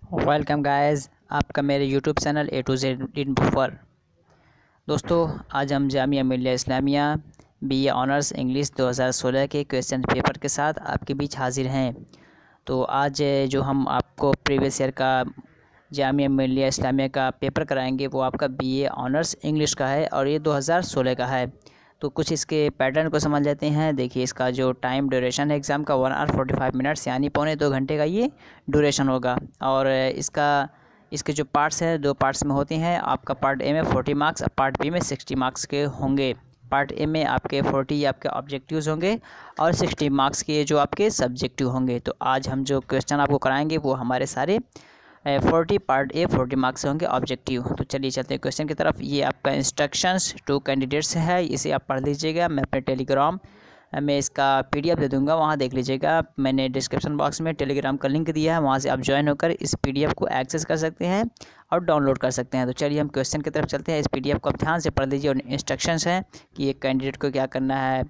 Welcome guys, आपका मेरे YouTube channel A to Z info पर। दोस्तों, आज हम Jamia Millia Islamia BA honours English 2016 के क्वेश्चन पेपर के साथ आपके बीच हाजिर हैं। तो आज जो हम आपको प्रीवियस ईयर का जामिया मिलिया इस्लामिया का पेपर कराएंगे वो आपका बीए ऑनर्स इंग्लिश का है और ये 2016 का है। तो कुछ इसके पैटर्न को समझ लेते हैं। देखिए, इसका जो टाइम ड्यूरेशन है एग्ज़ाम का 1 आवर 45 मिनट्स यानी पौने 2 घंटे का ये ड्यूरेशन होगा। और इसके जो पार्ट्स हैं 2 पार्ट्स में होते हैं। आपका पार्ट ए में 40 मार्क्स और पार्ट बी में 60 मार्क्स के होंगे। पार्ट ए में आपके 40 आपके ऑब्जेक्टिव्स होंगे और 60 मार्क्स के जो आपके सब्जेक्टिव होंगे। तो आज हम जो क्वेश्चन आपको कराएंगे वो हमारे सारे 40 पार्ट ए 40 मार्क्स से होंगे ऑब्जेक्टिव। तो चलिए चलते हैं क्वेश्चन की तरफ। ये आपका इंस्ट्रक्शंस टू कैंडिडेट्स है, इसे आप पढ़ लीजिएगा। मैं अपने टेलीग्राम में इसका पीडीएफ दे दूंगा, वहाँ देख लीजिएगा। मैंने डिस्क्रिप्शन बॉक्स में टेलीग्राम का लिंक दिया है, वहाँ से आप ज्वाइन होकर इस पीडीएफ को एक्सेस कर सकते हैं और डाउनलोड कर सकते हैं। तो चलिए हम क्वेश्चन की तरफ चलते हैं। इस पीडीएफ को आप ध्यान से पढ़ लीजिए और इंस्ट्रक्शंस हैं कि एक कैंडिडेट को क्या करना है,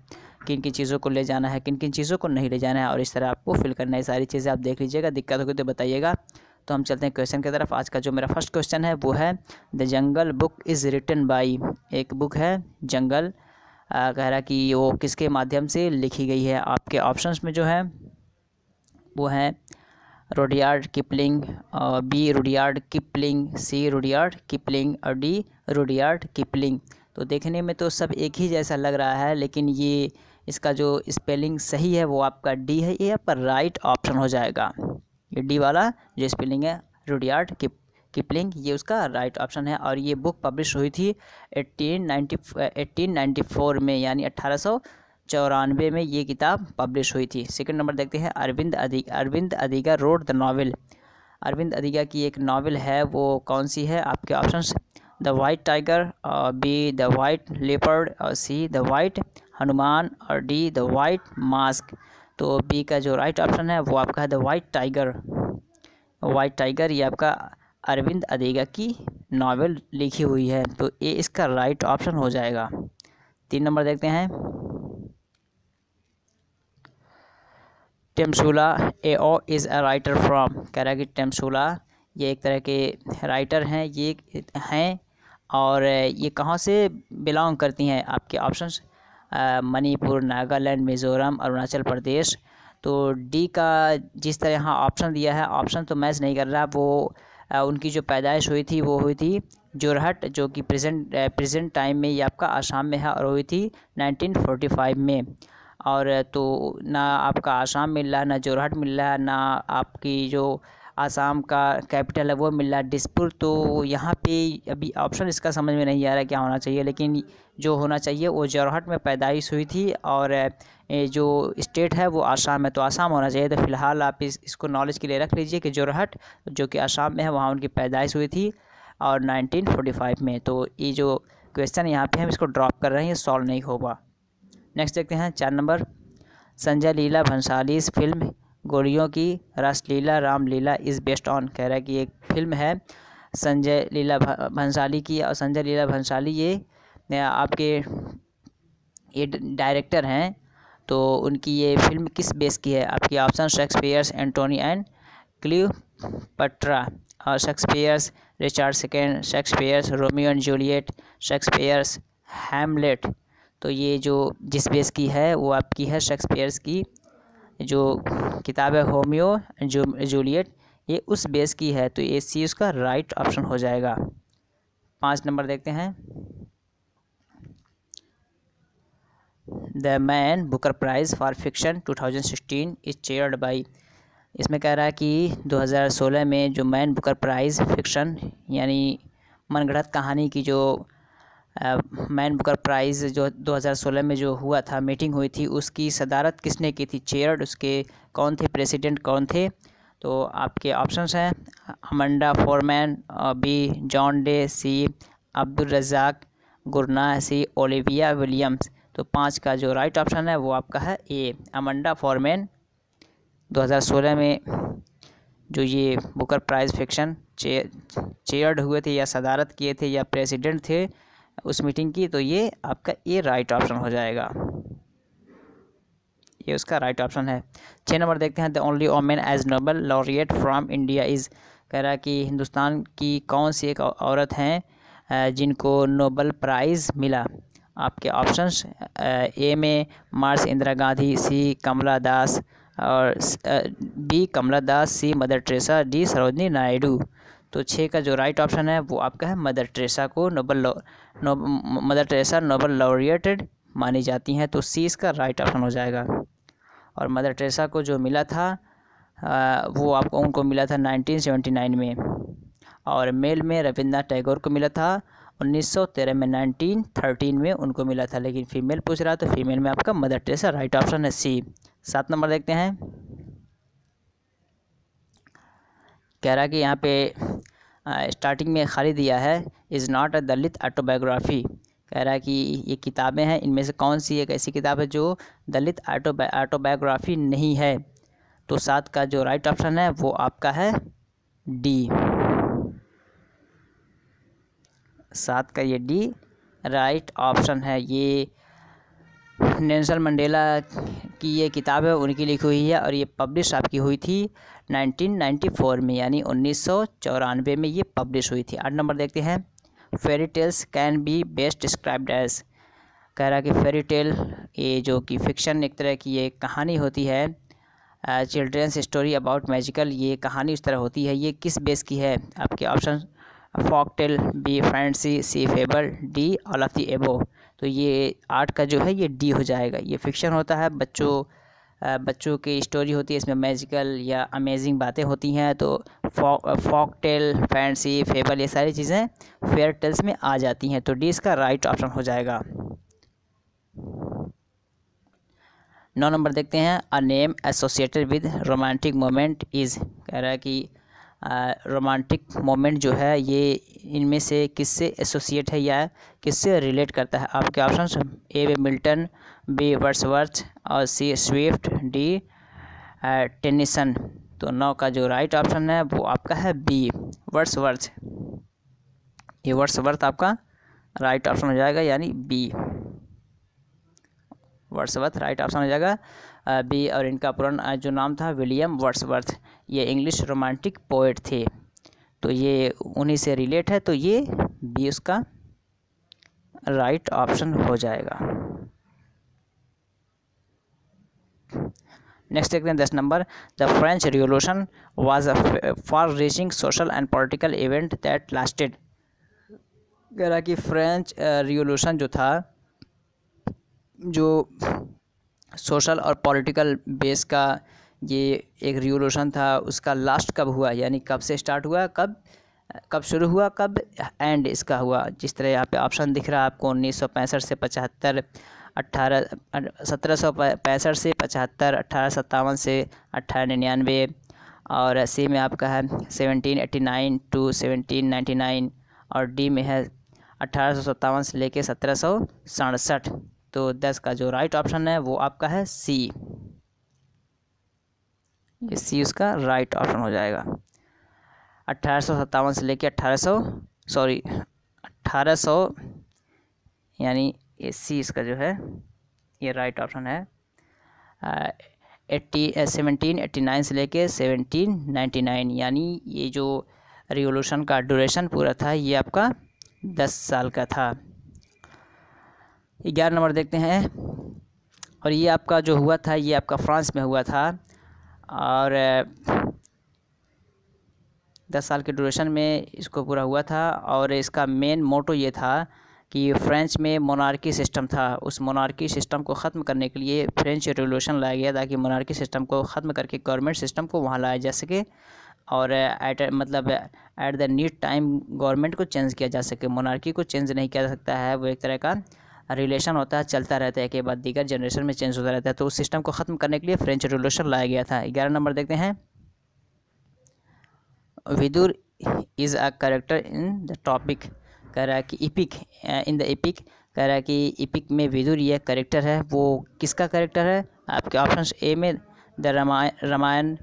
किन किन चीज़ों को ले जाना है, किन किन चीज़ों को नहीं ले जाना है और इस तरह आपको फिल करना है। सारी चीज़ें आप देख लीजिएगा, दिक्कत होगी तो बताइएगा। तो हम चलते हैं क्वेश्चन की तरफ। आज का जो मेरा फर्स्ट क्वेश्चन है वो है the jungle book is written by. एक बुक है जंगल, कह रहा कि वो किसके माध्यम से लिखी गई है। आपके ऑप्शंस में जो है वो है Rudyard Kipling, B Rudyard Kipling, C Rudyard Kipling और डी रुडयार्ड किपलिंग। तो देखने में तो सब एक ही जैसा लग रहा है, लेकिन ये इसका जो स्पेलिंग सही है वो आपका डी है। ये आपका राइट ऑप्शन हो जाएगा। ये डी वाला जो स्पेलिंग है रुडयार्ड किपलिंग, ये उसका राइट ऑप्शन है। और ये बुक पब्लिश हुई थी 1894 में, यानी 1894 में ये किताब पब्लिश हुई थी। सेकंड नंबर देखते हैं। अरविंद अधिका रोड द नावल। अरविंद अधिका की एक नावल है, वो कौन सी है? आपके options the white tiger, be the white leopard और सी द वाइट हनुमान और डी द वाइट मास्क। तो बी का जो राइट ऑप्शन है वो आपका है the white tiger. White tiger ये आपका अरविंद अधिका की नावल लिखी हुई है, तो ये इसका राइट ऑप्शन हो जाएगा। 3 नंबर देखते हैं। टेमसुला एओ इज़ अ राइटर फ्रॉम। कह रहा है कि टेमसुला ये एक तरह के राइटर हैं, ये हैं और ये कहाँ से बिलोंग करती हैं? आपके ऑप्शंस मणिपुर, नागालैंड, मिज़ोरम, अरुणाचल प्रदेश। तो डी का जिस तरह यहाँ ऑप्शन दिया है, ऑप्शन तो मैच नहीं कर रहा। वो उनकी जो पैदाइश हुई थी वो हुई थी जोरहट, जो कि प्रेजेंट टाइम में ये आपका आसाम में है और हुई थी 1945 में। और तो ना आपका आसाम मिल रहा है, ना जोरहट मिल रहा है, ना आपकी जो आसाम का कैपिटल है वो मिल रहा है दिसपुर। तो यहाँ पे अभी ऑप्शन इसका समझ में नहीं आ रहा है क्या होना चाहिए, लेकिन जो होना चाहिए वो जोरहट में पैदाइश हुई थी और जो स्टेट है वो आसाम है, तो आसाम होना चाहिए। तो फिलहाल आप इसको नॉलेज के लिए रख लीजिए कि जोरहट जो कि आसाम में है वहाँ उनकी पैदाइश हुई थी और 1945 में। तो ये जो क्वेश्चन यहाँ पे हम इसको ड्रॉप कर रहे हैं, ये सॉल्व नहीं होगा। नेक्स्ट देखते हैं 4 नंबर। संजय लीला भंसाली इस फिल्म गोलियों की रासलीला रामलीला इज़ बेस्ड ऑन। कह रहा है कि एक फिल्म है संजय लीला भंसाली की, और संजय लीला भंसाली ये आपके ये डायरेक्टर हैं। तो उनकी ये फिल्म किस बेस की है? आपकी option Shakespeare's Antony and Cleopatra और Shakespeare's Richard second, Shakespeare's Romeo and Juliet, Shakespeare's Hamlet. तो ये जो जिस बेस की है वो आपकी है शेक्सपियर्स की जो किताब है रोमियो एंड जूलियट, ये उस बेस की है। तो ये सी उसका राइट ऑप्शन हो जाएगा। 5 नंबर देखते हैं। The man Booker prize for fiction 2016 is chaired by. इसमें कह रहा है कि 2016 में जो मैन बुकर प्राइज़ फिक्शन यानी मनगढ़ंत कहानी की जो मैन बुकर प्राइज़ जो 2016 में जो हुआ था, मीटिंग हुई थी, उसकी सदारत किसने की थी? चेयर्ड उसके कौन थे? प्रेसिडेंट कौन थे? तो आपके ऑप्शंस हैं Amanda Foreman, B John Day, C Abdulrazak Gurnah, C Olivia Williams. तो 5 का जो राइट ऑप्शन है वो आपका है ए अमंडा फोरमैन। 2016 में जो ये बुकर प्राइज़ फिक्शन चेयर्ड हुए थे या सदारत किए थे या प्रेसिडेंट थे उस मीटिंग की, तो ये आपका ए राइट ऑप्शन हो जाएगा। ये उसका राइट ऑप्शन है। 6 नंबर देखते हैं। The only women as Nobel laureate from India is. कह रहा है कि हिंदुस्तान की कौन सी एक औरत हैं जिनको नोबेल प्राइज़ मिला। आपके ऑप्शंस ए में मार्स इंदिरा गांधी, सी कमला दास और B Kamala Das, C Mother Teresa, D Sarojini Naidu. तो 6 का जो राइट ऑप्शन है वो आपका है मदर टेरेसा को मदर टेरेसा नोबेल लॉरिएटेड मानी जाती हैं, तो सी इसका राइट ऑप्शन हो जाएगा। और मदर टेरेसा को जो मिला था वो आपको उनको मिला था 1979 में, और मेल में रविंद्रनाथ टैगोर को मिला था 1913 में, 1913 में उनको मिला था। लेकिन फ़ीमेल पूछ रहा है तो फीमेल में आपका मदर टेरेसा राइट ऑप्शन है सी। 7 नंबर देखते हैं। कह रहा है कि यहाँ पे स्टार्टिंग में खाली दिया है is not a Dalit autobiography. कह रहा है कि ये किताबें हैं, इनमें से कौन सी एक ऐसी किताब है जो दलित ऑटोबायोग्राफी नहीं है। तो 7 का जो राइट ऑप्शन है वो आपका है डी। 7 का ये डी राइट ऑप्शन है। ये नेल्सन मंडेला की ये किताब है, उनकी लिखी हुई है, और ये पब्लिश आपकी हुई थी 1994 में, यानी 1994 में ये पब्लिश हुई थी। 8 नंबर देखते हैं। Fairy tales can be best described as. कह रहा है कि फेरी टेल ये जो कि फिक्शन एक तरह की ये कहानी होती है, चिल्ड्रंस स्टोरी अबाउट मैजिकल, ये कहानी उस तरह होती है, ये किस बेस की है। आपके option folk tale, B fancy, C fable, D all of the above. तो ये 8 का जो है ये डी हो जाएगा। ये फिक्शन होता है, बच्चों की स्टोरी होती है, इसमें मैजिकल या अमेजिंग बातें होती हैं। तो फॉक टेल, फैंसी, फेबल ये सारी चीज़ें फेयर टेल्स में आ जाती हैं, तो डी इसका राइट ऑप्शन हो जाएगा। 9 नंबर देखते हैं। A name associated with romantic moment is. कह रहा है कि रोमांटिक मोमेंट जो है ये इनमें से किससे एसोसिएट है या किससे रिलेट करता है। आपके ऑप्शन ए में मिल्टन, बी वर्ड्सवर्थ और सी स्विफ्ट, डी टेनिसन। तो 9 का जो राइट ऑप्शन है वो आपका है बी वर्ड्सवर्थ। ये वर्ड्सवर्थ आपका राइट ऑप्शन हो जाएगा, यानी बी वर्ड्सवर्थ राइट ऑप्शन हो जाएगा बी। और इनका पुराना जो नाम था विलियम वर्ड्सवर्थ, ये इंग्लिश रोमांटिक पोएट थे, तो ये उन्हीं से रिलेट है, तो ये बी उसका राइट ऑप्शन हो जाएगा। नेक्स्ट देखते हैं 10 number. The French revolution was a far reaching social and political event that lasted. कह रहा कि फ्रेंच रिवॉल्यूशन जो था, जो सोशल और पॉलिटिकल बेस का ये एक रिवॉल्यूशन था, उसका लास्ट कब हुआ, यानी कब से स्टार्ट हुआ, कब शुरू हुआ, कब एंड इसका हुआ। जिस तरह यहाँ पे ऑप्शन दिख रहा है आपको 1965 से 75, 1765 से 75, 1857 से 1899, और सी में आपका है 1789 टू 1799, और डी में है 1857 से लेके 1767। तो 10 का जो राइट ऑप्शन है वो आपका है सी। ये सी उसका राइट ऑप्शन हो जाएगा। 1857 से लेके 1800 यानी ये सी इसका जो है ये राइट ऑप्शन है। 1789 से लेके 1799, यानी ये जो रिवॉल्यूशन का ड्यूरेशन पूरा था ये आपका 10 साल का था। 11 नंबर देखते हैं। और ये आपका जो हुआ था ये आपका फ्रांस में हुआ था, और 10 साल के ड्यूरेशन में इसको पूरा हुआ था। और इसका मेन मोटो ये था कि फ्रेंच में मोनार्की सिस्टम था, उस मोनार्की सिस्टम को ख़त्म करने के लिए फ्रेंच रिवॉल्यूशन लाया गया ताकि मोनार्की सिस्टम को ख़त्म करके गवर्नमेंट सिस्टम को वहाँ लाया जा सके, और at the need time government को चेंज किया जा सके। मोनार्की को चेंज नहीं किया जा सकता है, वो एक तरह का रिलेशन होता है, चलता रहता है, के बाद दीगर जनरेशन में चेंज होता रहता है। तो उस सिस्टम को ख़त्म करने के लिए फ्रेंच रिवॉल्यूशन लाया गया था। 11 नंबर देखते हैं। Vidur is a character in the topic. कह रहा है कि इपिक इन द एपिक। कह रहा है कि इपिक में विदुर ये कैरेक्टर है, वो किसका कैरेक्टर है। आपके ऑप्शन ए में द रामायण,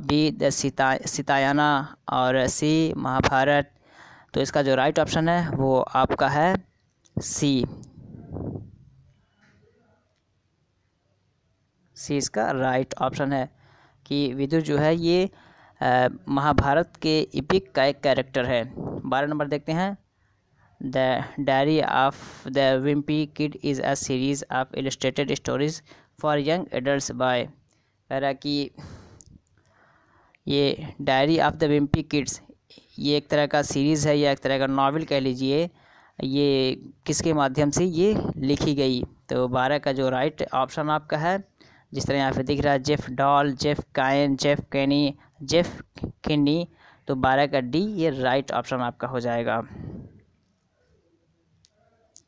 बी द सीतायाना, और सी महाभारत। तो इसका जो राइट ऑप्शन है वो आपका है सी। सी इसका राइट ऑप्शन है कि विदुर जो है ये महाभारत के इपिक का एक कैरेक्टर है। 12 नंबर देखते हैं। The diary of the wimpy kid is a series of illustrated stories for young adults by, कह रहा कि ये diary of the wimpy kids ये एक तरह का सीरीज़ है या एक तरह का नावल कह लीजिए, ये किसके माध्यम से ये लिखी गई। तो 12 का जो राइट ऑप्शन आपका है, जिस तरह यहाँ पे दिख रहा है, जेफ डॉल, जेफ कायन, जेफ कैनी, जेफ किन्नी, तो 12 का डी ये राइट ऑप्शन आपका हो जाएगा।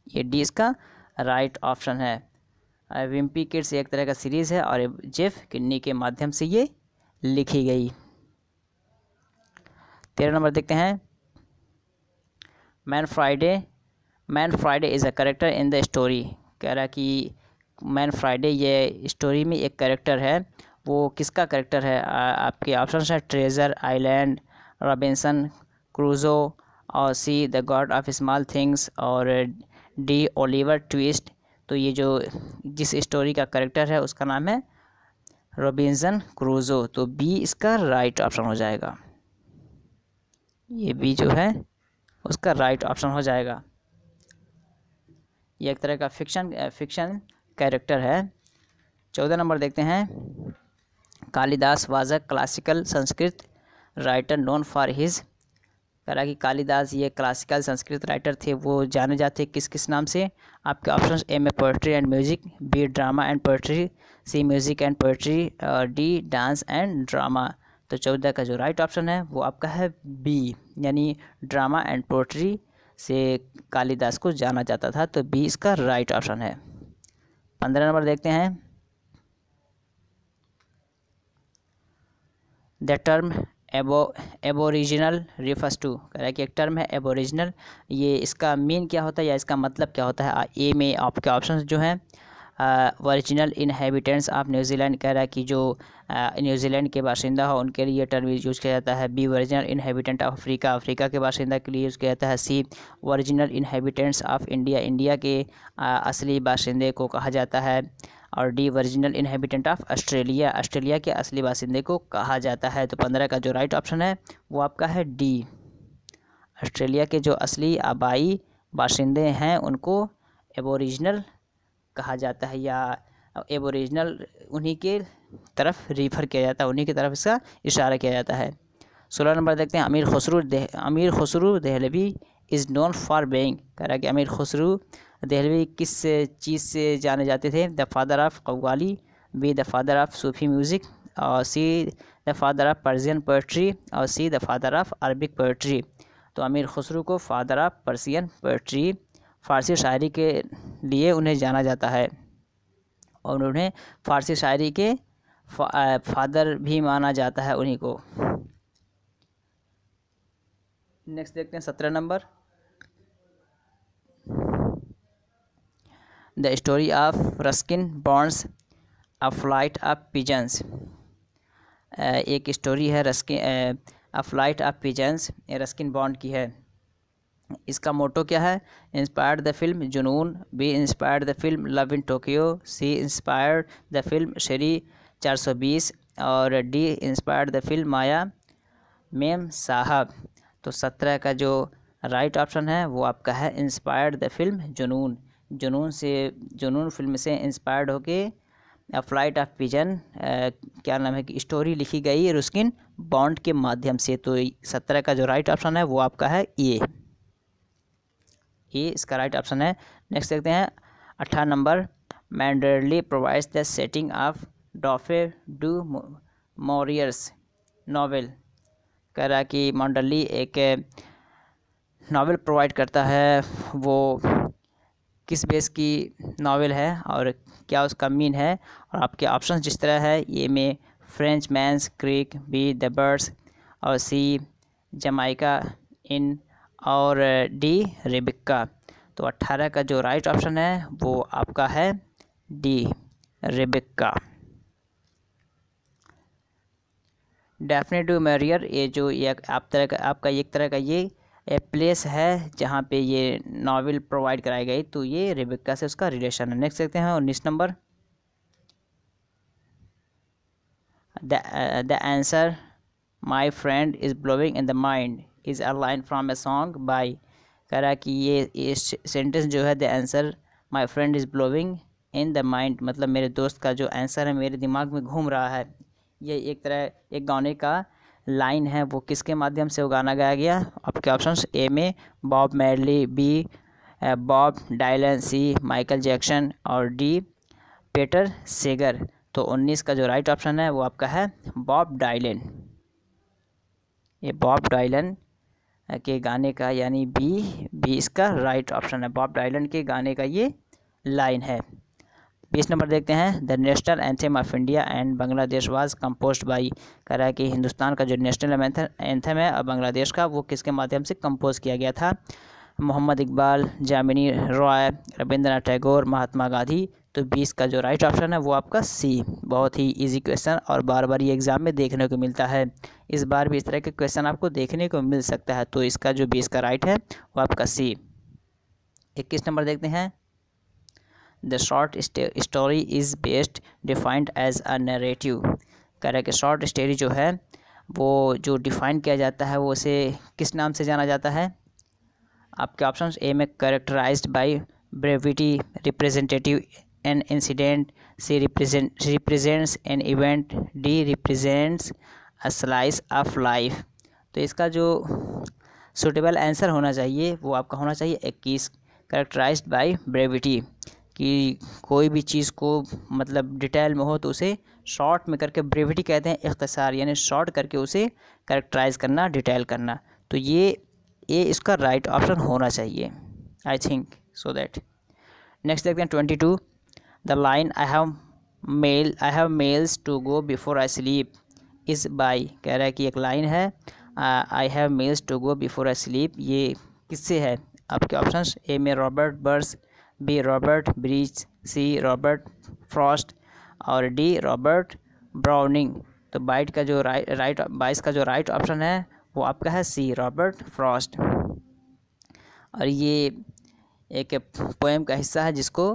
ये डी इसका राइट ऑप्शन है। विम्पी किड्स एक तरह का सीरीज़ है और जेफ किन्नी के माध्यम से ये लिखी गई। 13 नंबर देखते हैं। Man Friday is a character in the story, कह रहा कि मैन फ्राइडे ये स्टोरी में एक कैरेक्टर है, वो किसका कैरेक्टर है। आपके ऑप्शन है ट्रेजर आइलैंड, रॉबिन्सन क्रूजो, और C the God of small things, और डी ओलिवर ट्विस्ट। तो ये जो जिस स्टोरी का कैरेक्टर है उसका नाम है रॉबिन्सन क्रूजो, तो बी इसका राइट ऑप्शन हो जाएगा। ये बी जो है उसका राइट ऑप्शन हो जाएगा। ये एक तरह का फिक्शन कैरेक्टर है। 14 नंबर देखते हैं। Kalidas was a classical Sanskrit writer known for his, कह रहा कि कालिदास ये क्लासिकल संस्कृत राइटर थे, वो जाने जाते किस किस नाम से। आपके ऑप्शन ए में poetry and music, B drama and poetry, C music and poetry, और डी डांस एंड ड्रामा। तो 14 का जो राइट ऑप्शन है वो आपका है बी, यानी ड्रामा एंड पोएट्री से कालिदास को जाना जाता था, तो बी इसका राइट ऑप्शन है। 15 नंबर देखते हैं। The term aboriginal refers to, कह रहा है कि एक टर्म है एबोरिजिनल, ये इसका मीन क्या होता है या इसका मतलब क्या होता है। ए में आपके ऑप्शन जो हैं ओरिजिनल इनहेबिटेंट्स ऑफ न्यूजीलैंड, कह रहा है कि जो न्यूजीलैंड के बाशिंदा हो उनके लिए टर्म यूज़ किया जाता है। B original inhabitant of Africa, Africa के बाशिंदा के लिए यूज़ किया जाता है। C original inhabitants of India, India के असली बाशिंदे को कहा जाता है। और D original inhabitant of Australia, Australia के असली बाशिंदे को कहा जाता है। तो 15 का जो राइट ऑप्शन है वो आपका है डी, ऑस्ट्रेलिया के जो असली आबाई बाशिंदे हैं उनको एबोरिजिनल कहा जाता है, या एबोरिजिनल उन्हीं के तरफ रिफ़र किया जाता है, उन्हीं की तरफ इसका इशारा किया जाता है। 16 नंबर देखते हैं। अमीर Khusru Dehlvi is known for being, कह रहा है कि अमीर खुसरू देहलवी किस चीज़ से जाने जाते थे। The father of qawwali, B the father of Sufi music, और C the father of Persian poetry, और C the father of Arabic poetry. तो अमीर खुसरू को father of Persian poetry, Farsi शायरी के लिए उन्हें जाना जाता है, और उन्हें फ़ारसी शायरी के फादर भी माना जाता है उन्हीं को। नेक्स्ट देखते हैं 17 number. The story of Ruskin Bond's a flight of pigeons, एक स्टोरी है Ruskin a flight of pigeons, Ruskin Bond की है। इसका मोटो क्या है। Inspired the film Junoon, B inspired the film love in Tokyo, C inspired the film Shree 420, और D inspired the film Maya Memsaab. तो 17 का जो राइट ऑप्शन है वो आपका है इंस्पायर्ड द फिल्म जुनून, जुनून फिल्म से इंस्पायर्ड होके फ्लाइट ऑफ पिजन क्या नाम है कि स्टोरी लिखी गई रस्किन बॉन्ड के माध्यम से। तो 17 का जो राइट ऑप्शन है वो आपका है ए इसका राइट ऑप्शन है। नेक्स्ट देखते हैं 18 नंबर। Manderley provides the setting of Daphne du Maurier's novel, कह रहा कि मैंडरली एक नावल प्रोवाइड करता है, वो किस बेस की नावल है और क्या उसका मीन है। और आपके ऑप्शन जिस तरह है ए में French man's creek, B the birds, और सी जमाइका इन, और डी रेबिका। तो 18 का जो राइट ऑप्शन है वो आपका है D Rebecca. Daphne du Maurier, ये जो आपका एक तरह का ये प्लेस है जहाँ पे ये नावल प्रोवाइड कराई गई, तो ये रेबिका से उसका रिलेशन है। नेक्स्ट देखते हैं 19 number. The answer my friend is blowing in the mind is a line from a song by. कह रहा है कि ये सेंटेंस जो है the answer my friend is blowing in the mind, मतलब मेरे दोस्त का जो आंसर है मेरे दिमाग में घूम रहा है, ये एक तरह एक गाने का लाइन है। वो किसके माध्यम से वो गाना गाया गया? आपके ऑप्शंस ए में Bob Marley, B Bob Dylan, C Michael Jackson और डी पीटर सेगर। तो 19 का जो राइट ऑप्शन है वो आपका है बॉब डायलन। ये बॉब डायलन के गाने का यानी बी इसका राइट ऑप्शन है। बॉब डायलन के गाने का ये लाइन है। 20 नंबर देखते हैं। The national anthem of India and Bangladesh was composed by. कह रहा है कि हिंदुस्तान का जो नेशनल एंथम है और बांग्लादेश का, वो किसके माध्यम से कंपोज किया गया था? मोहम्मद इकबाल, जामिनी रॉय, रविंद्रनाथ टैगोर, महात्मा गांधी। तो 20 का जो राइट ऑप्शन है वो आपका सी। बहुत ही इजी क्वेश्चन और बार बार ये एग्ज़ाम में देखने को मिलता है। इस बार भी इस तरह के क्वेश्चन आपको देखने को मिल सकता है। तो इसका जो 20 का राइट है वो आपका सी। 21 नंबर देखते हैं। The short story is best defined as a narrative. कह रहा है कि शॉर्ट स्टोरी जो है वो जो डिफ़ाइन किया जाता है वो उसे किस नाम से जाना जाता है? आपके ऑप्शंस ए में characterized by brevity, representative an incident, C represents an event, D represents a slice of life. तो इसका जो सूटेबल आंसर होना चाहिए वो आपका होना चाहिए 21, कैरेक्टराइज्ड बाय ब्रेविटी। कि कोई भी चीज़ को मतलब डिटेल में हो तो उसे शॉर्ट में करके ब्रेविटी कहते हैं, इख्तिसार यानी शॉर्ट करके उसे कैरेक्टराइज करना, डिटेल करना। तो ये इसका राइट ऑप्शन होना चाहिए, I think so that. Next देखते हैं 22। The line I have miles to go before I sleep is by. कह रहा है कि एक लाइन है I have miles to go before I sleep, ये किससे है? आपके ऑप्शंस ए में Robert Burns, B Robert Breach, C Robert Frost और डी रॉबर्ट ब्राउनिंग। तो 22 का जो राइट ऑप्शन है वो आपका है सी रॉबर्ट फ्रॉस्ट। और ये एक पोएम का हिस्सा है जिसको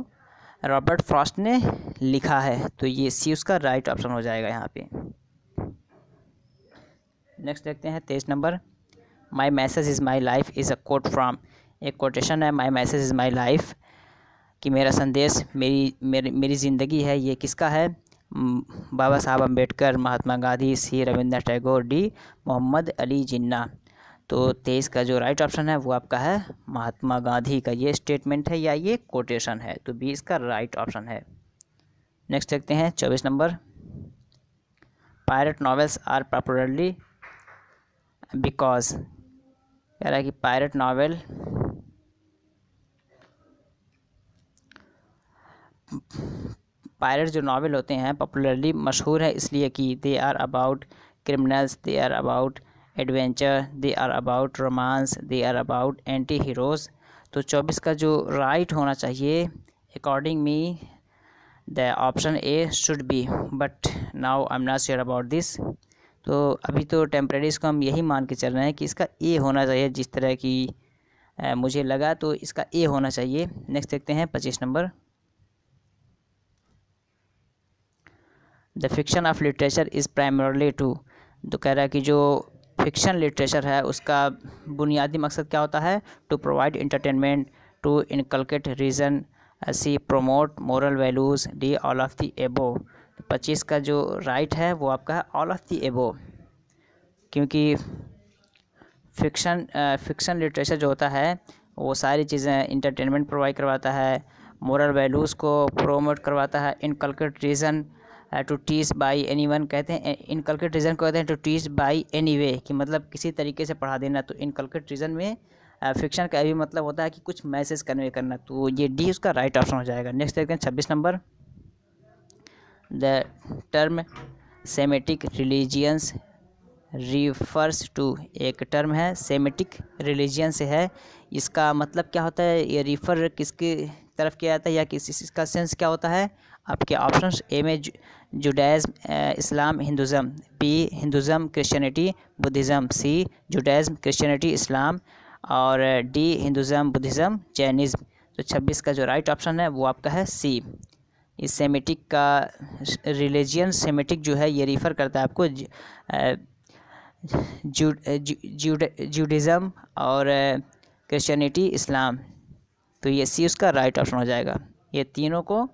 रॉबर्ट फ्रॉस्ट ने लिखा है। तो ये सी उसका राइट ऑप्शन हो जाएगा यहाँ पे। नेक्स्ट देखते हैं 23 number. My message is my life is a quote from. एक कोटेशन है my message is my life, कि मेरा संदेश मेरी ज़िंदगी है। ये किसका है? बाबा साहब अम्बेडकर, महात्मा गांधी, सी रविंद्रनाथ टैगोर, डी मोहम्मद अली जिन्ना। तो 23 का जो राइट ऑप्शन है वो आपका है महात्मा गांधी का ये स्टेटमेंट है या ये कोटेशन है। तो 20 का राइट ऑप्शन है। नेक्स्ट देखते हैं 24 number. Pirate novels are popularly because. कह रहा है कि पायरेट जो नावल होते हैं पॉपुलरली मशहूर है इसलिए कि they are about criminals, they are about adventure, they are about romance, they are about anti heroes. तो 24 का जो राइट होना चाहिए according me the option A should be, but now I am not sure about this. तो अभी तो temporary इसको हम यही मान के चल रहे हैं कि इसका ए होना चाहिए, जिस तरह की मुझे लगा तो इसका ए होना चाहिए। नेक्स्ट देखते हैं 25 number. The fiction of literature is primarily to. तो कह रहा है कि जो फिक्शन लिटरेचर है उसका बुनियादी मकसद क्या होता है? To provide entertainment, to inculcate reason, C promote moral values, D all of the above. 25 का जो राइट है वो आपका है ऑल ऑफ द एबो, क्योंकि फिक्शन लिटरेचर जो होता है वो सारी चीज़ें इंटरटेनमेंट प्रोवाइड करवाता है, मोरल वैल्यूज़ को प्रोमोट करवाता है, inculcate reason to teach by any one. कहते हैं इनकलकेट रीज़न को कहते हैं to teach by any way, कि मतलब किसी तरीके से पढ़ा देना। तो इनकलकेट रीज़न में फिक्शन का भी मतलब होता है कि कुछ मैसेज कन्वे करना। तो ये डी उसका राइट ऑप्शन हो जाएगा। नेक्स्ट देखते हैं 26 number. The term Semitic religions refers to. एक टर्म है सेमेटिक रिलीजियन से है, इसका मतलब क्या होता है? ये रिफ़र किसकी तरफ किया जाता है या इसका सेंस क्या होता है? आपके ऑप्शंस ए में Judaism, Islam, Hinduism, B Hinduism, Christianity, Buddhism, C Judaism, Christianity, Islam और डी हिंदुज़म, बुद्धिज़्म, जैनिज़्म। तो 26 का जो राइट ऑप्शन है वो आपका है सी। इस सेमेटिक का रिलीजियन सेमेटिक जो है ये रिफ़र करता है आपको जूडिज़म और क्रिश्चियनिटी, इस्लाम। तो ये सी उसका राइट ऑप्शन हो जाएगा। ये तीनों को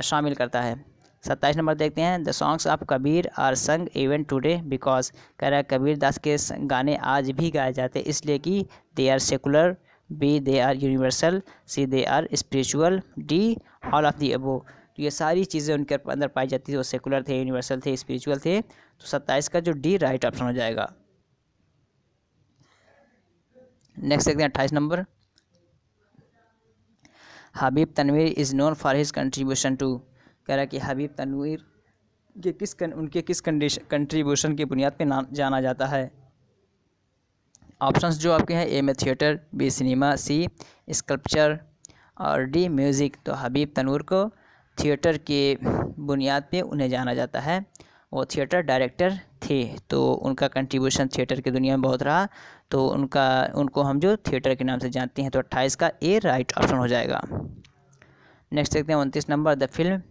शामिल करता है। 27 नंबर देखते हैं। The songs of Kabir are sung even today because, कह रहा है कबीर दास के गाने आज भी गाए जाते हैं इसलिए कि they are secular, B they are universal, C they are spiritual, D all of the above. तो ये सारी चीज़ें उनके अंदर पाई जाती थी। वो सेकुलर थे, यूनिवर्सल थे, स्पिरिचुअल थे। तो 27 का जो डी राइट ऑप्शन हो जाएगा। नेक्स्ट देखते हैं 28 number. Habib Tanvir is known for his contribution to, कह रहा है कि हबीब तनवीर के उनके किस कंट्रीब्यूशन की बुनियाद पे नाम जाना जाता है। ऑप्शंस जो आपके हैं, ए में थिएटर, बी सिनेमा, सी स्कल्पचर और डी म्यूज़िक। तो हबीब तनवीर को थिएटर के बुनियाद पे उन्हें जाना जाता है। वो थिएटर डायरेक्टर थे, तो उनका कंट्रीब्यूशन थिएटर की दुनिया में बहुत रहा, तो उनको हम जो थिएटर के नाम से जानते हैं। तो 28 का ए राइट ऑप्शन हो जाएगा। नेक्स्ट देखते हैं 29 नंबर। द फिल्म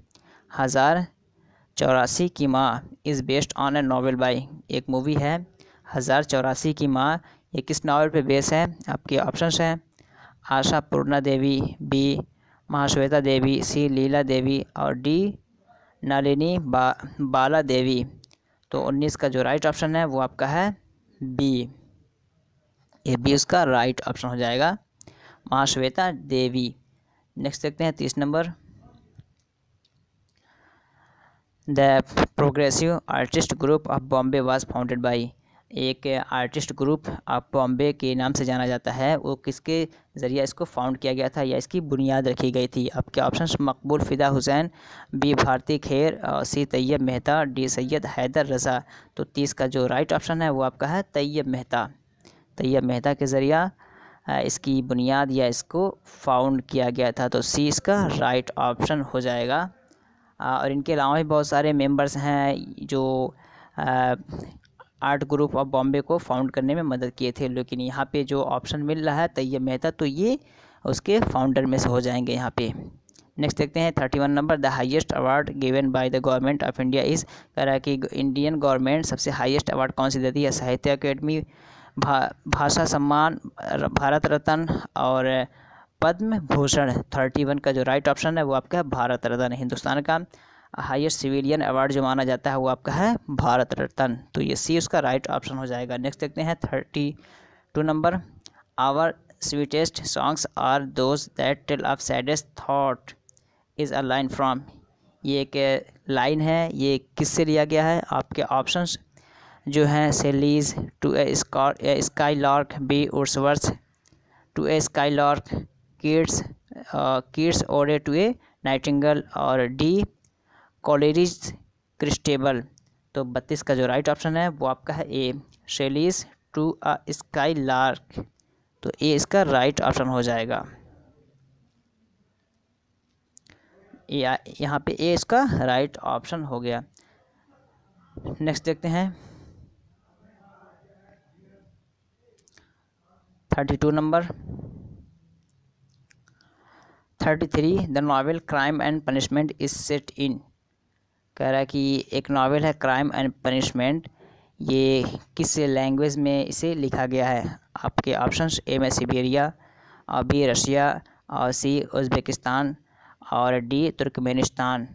1084 की माँ is based on A novel by, एक मूवी है 1084 की माँ, ये किस नावल पे बेस है। आपके ऑप्शंस हैं आशा पूर्णा देवी, बी महाश्वेता देवी, सी लीला देवी और डी नलिनी बाला देवी। तो 19 का जो राइट ऑप्शन है वो आपका है बी। ये बी उसका राइट ऑप्शन हो जाएगा, महाश्वेता देवी। नेक्स्ट देखते हैं 30 number. The progressive artist group of Bombay was founded by, एक आर्टिस्ट ग्रुप ऑफ बॉम्बे के नाम से जाना जाता है, वो किसके ज़रिए इसको फाउंड किया गया था या इसकी बुनियाद रखी गई थी। आपके ऑप्शंस मकबूल फ़िदा हुसैन, बी भारती खेर, सी तैयब मेहता, डी सैयद हैदर रज़ा। तो 30 का जो राइट ऑप्शन है वो आपका है तैयब मेहता। तैयब मेहता के ज़रिया इसकी बुनियाद या इसको फाउंड किया गया था। तो सी इसका राइट ऑप्शन हो जाएगा। और इनके अलावा भी बहुत सारे मेंबर्स हैं जो आर्ट ग्रुप ऑफ बॉम्बे को फाउंड करने में मदद किए थे, लेकिन यहाँ पे जो ऑप्शन मिल रहा है तैयब मेहता, तो ये उसके फाउंडर में से हो जाएंगे यहाँ पे। नेक्स्ट देखते हैं 31 number. The highest award given by the government of India is, कह रहा है कि इंडियन गवर्नमेंट सबसे हाईएस्ट अवार्ड कौन सी देती है। साहित्य अकेडमी, भाषा सम्मान, भारत रत्न और पद्म भूषण। 31 का जो राइट ऑप्शन है वो आपका है भारत रत्न। हिंदुस्तान का हाईएस्ट सिविलियन अवार्ड जो माना जाता है वो आपका है भारत रत्न। तो ये सी उसका राइट ऑप्शन हो जाएगा। नेक्स्ट देखते हैं 32 number. Our sweetest songs are those that tell of saddest thought is a line from, ये एक लाइन है, ये किससे लिया गया है। आपके ऑप्शंस जो हैं Shelley's, To a Skylark, B Wordsworth, To a Skylark, Keats Ode to a Nightingale और डी कॉलेरिज क्रिस्टेबल। तो 32 का जो राइट ऑप्शन है वो आपका है ए शेलीज टू अ स्काई लार्क। तो ए इसका राइट ऑप्शन हो जाएगा। यहाँ पे ए इसका राइट ऑप्शन हो गया। नेक्स्ट देखते हैं 32 number. 33 the novel Crime and Punishment is set in, कह रहा है कि एक नावल है क्राइम एंड पनिशमेंट, ये किस लैंग्वेज में इसे लिखा गया है। आपके ऑप्शंस ए में सिबेरिया और बी रशिया और सी उज़्बेकिस्तान और डी तुर्कमेनिस्तान।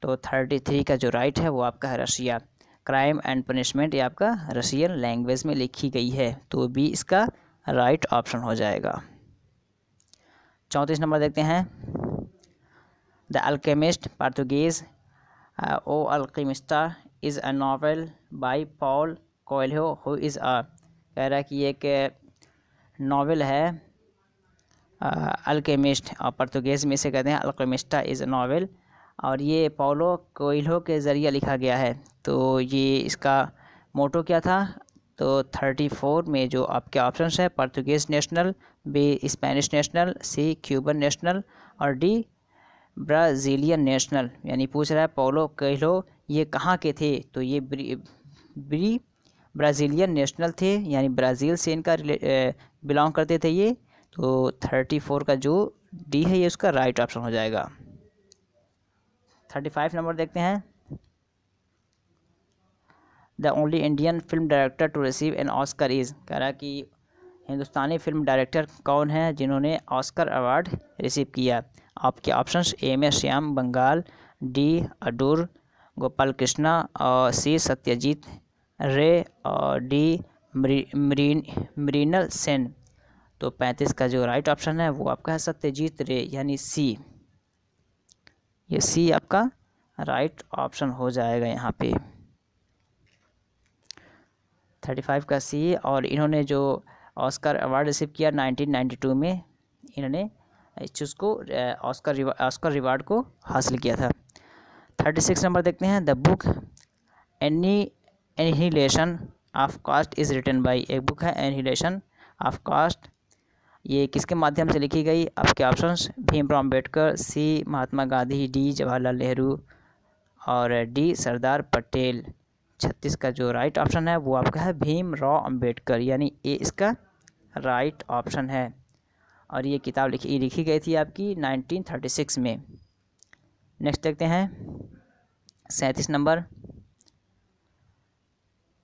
तो 33 का जो राइट है वो आपका है रशिया। क्राइम एंड पनिशमेंट ये आपका रशियन लैंग्वेज में लिखी गई है, तो बी इसका राइट ऑप्शन हो जाएगा। 34 नंबर देखते हैं। The Alchemist Portuguese O Alquimista is a novel by Paulo Coelho who is a, कह रहा है कि एक नावल है अल्केमिस्ट और पोर्तुगीज़ में इसे कहते हैं अल्केमिस्टा इज़ अ नावल, और ये पॉलो कोएल्हो के ज़रिए लिखा गया है। तो ये इसका मोटो क्या था। तो 34 में जो आपके ऑप्शंस है Portuguese national, B Spanish national, C Cuban national और डी ब्राज़ीलियन नेशनल। यानी पूछ रहा है पॉलो कोएल्हो ये कहाँ के थे। तो ये ब्राज़ीलियन नेशनल थे, यानी ब्राज़ील से इनका बिलोंग करते थे ये। तो 34 का जो डी है ये उसका राइट ऑप्शन हो जाएगा। 35 नंबर देखते हैं। The only Indian film director to receive an Oscar is, कह रहा है कि हिंदुस्तानी फिल्म डायरेक्टर कौन है जिन्होंने ऑस्कर अवार्ड रिसीव किया। आपके ऑप्शंस ए में श्याम बंगाल, डी अडूर गोपाल कृष्णा और सी सत्यजीत रे और डी मृणाल सेन। तो 35 का जो राइट ऑप्शन है वो आपका है सत्यजीत रे यानी सी। ये सी आपका राइट ऑप्शन हो जाएगा यहाँ पे 35 का सी। और इन्होंने जो ऑस्कर अवार्ड रिसीव किया 1992 में, इन्होंने इस चीज़ को ऑस्कर रिवार्ड को हासिल किया था। 36 नंबर देखते हैं। The book annihilation of caste is written by, एक बुक है एनिहिलेशन ऑफ कास्ट, ये किसके माध्यम से लिखी गई। आपके options Bhimrao Ambedkar, C Mahatma Gandhi, D Jawaharlal Nehru और डी सरदार पटेल। 36 का जो राइट ऑप्शन है वो आपका है भीमराव अम्बेडकर यानी ए इसका राइट ऑप्शन है। और ये किताब लिखी गई थी आपकी 1936 में। नेक्स्ट देखते हैं 37 number.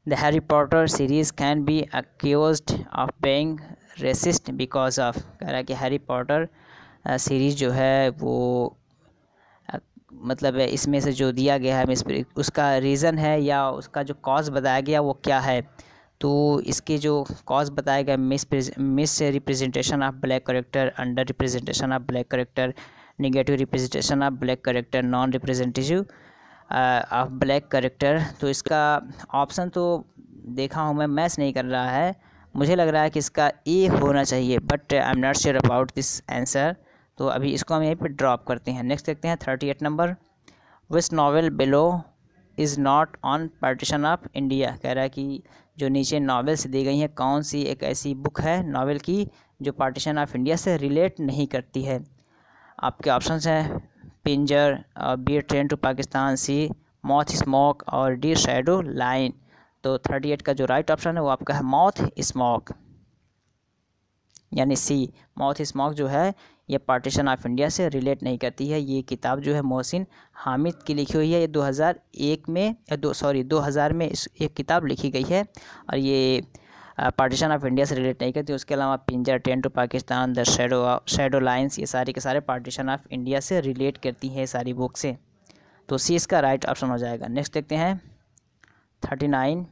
The Harry Potter series can be accused of being racist because of, कह रहा है कि हैरी पॉटर सीरीज़ जो है वो मतलब इसमें से जो दिया गया है उसका रीज़न है या उसका जो कॉज बताया गया वो क्या है। तो इसके जो कॉज बताया गया miss representation of black character, under representation of black character, negative representation of black character, non representative of black character. तो इसका ऑप्शन तो देखा हूँ मैं, मैच नहीं कर रहा है, मुझे लग रहा है कि इसका ए होना चाहिए, but I am not sure about this answer. तो अभी इसको हम यहीं पे ड्रॉप करते हैं। नेक्स्ट देखते हैं 38 number. Which novel below is not on partition of India, कह रहा है कि जो नीचे नॉवेल्स दी गई हैं कौन सी एक ऐसी बुक है नॉवेल की जो पार्टीशन ऑफ इंडिया से रिलेट नहीं करती है। आपके ऑप्शंस हैं Pinjar, B Train to Pakistan, C Moth Smoke और डी शैडो लाइन। तो 38 का जो राइट ऑप्शन है वो आपका है मौथ स्मोक यानी सी। मौथ स्मोक जो है ये पार्टीशन ऑफ इंडिया से रिलेट नहीं करती है। ये किताब जो है मोहसिन हामिद की लिखी हुई है। ये 2000 में एक किताब लिखी गई है और ये पार्टीशन ऑफ इंडिया से रिलेट नहीं करती। उसके अलावा Pinjar, Train to Pakistan, the Shadow Lines, ये सारे के सारे पार्टीशन ऑफ इंडिया से रिलेट करती हैं सारी बुक से। तो सी इसका राइट ऑप्शन हो जाएगा। नेक्स्ट देखते हैं 39 ...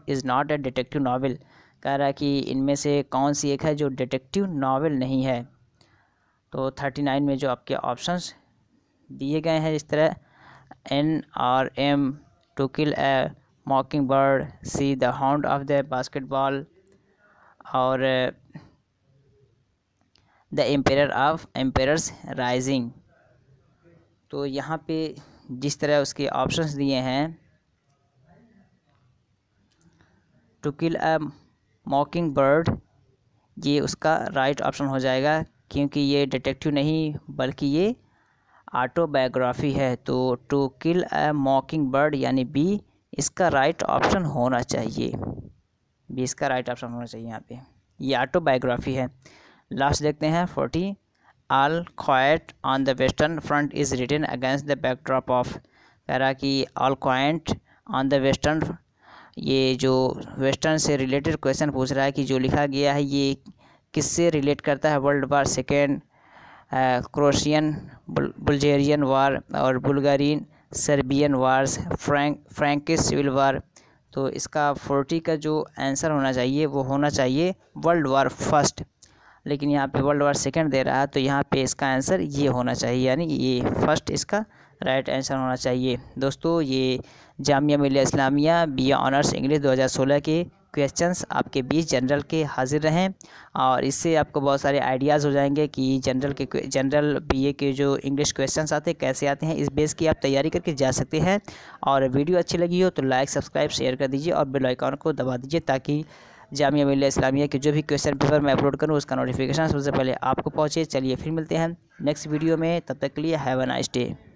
is not a detective novel, कह रहा है कि इनमें से कौन सी एक है जो डिटेक्टिव नावल नहीं है। तो 39 में जो आपके ऑप्शंस दिए गए हैं इस तरह NRM, To kill a Mockingbird, C The Hound of the Baskervilles और the Empire of Empires Rising. तो यहाँ पे जिस तरह उसके ऑप्शंस दिए हैं, टू किल ए मॉकिंग बर्ड ये उसका राइट ऑप्शन हो जाएगा क्योंकि ये डिटेक्टिव नहीं बल्कि ये ऑटोबायोग्राफी है। तो to kill a mockingbird यानी बी इसका राइट ऑप्शन होना चाहिए। बी इसका राइट ऑप्शन होना चाहिए यहाँ पे, ये ऑटोबायोग्राफी है। लास्ट देखते हैं 40 all quiet on the western front is written against the backdrop of, कह रहा कि all quiet on the western, ये जो वेस्टर्न से रिलेटेड क्वेश्चन पूछ रहा है कि जो लिखा गया है ये किससे रिलेट करता है। World War second, Croatian Bulgarian war और Bulgarian Serbian wars, Frankish civil war. तो इसका 40 का जो आंसर होना चाहिए वो होना चाहिए वर्ल्ड वार फर्स्ट, लेकिन यहाँ पे वर्ल्ड वार सेकेंड दे रहा है तो यहाँ पे इसका आंसर ये होना चाहिए यानी ये फर्स्ट इसका राइट आंसर होना चाहिए। दोस्तों ये Jamia Millia Islamia BA honours English 2016 के क्वेश्चंस आपके बीच जनरल के हाजिर रहें और इससे आपको बहुत सारे आइडियाज़ हो जाएंगे कि जनरल BA के जो इंग्लिश क्वेश्चंस आते हैं कैसे आते हैं। इस बेस की आप तैयारी करके जा सकते हैं। और वीडियो अच्छी लगी हो तो लाइक, सब्सक्राइब, शेयर कर दीजिए और बेल आइकन को दबा दीजिए ताकि जामिया मिलिया इस्लामिया के जो भी क्वेश्चन पेपर मैं अपलोड करूँ उसका नोटिफिकेशन सबसे पहले आपको पहुँचे। चलिए फिर मिलते हैं नेक्स्ट वीडियो में, तब तक के लिए हैव अ नाइस डे।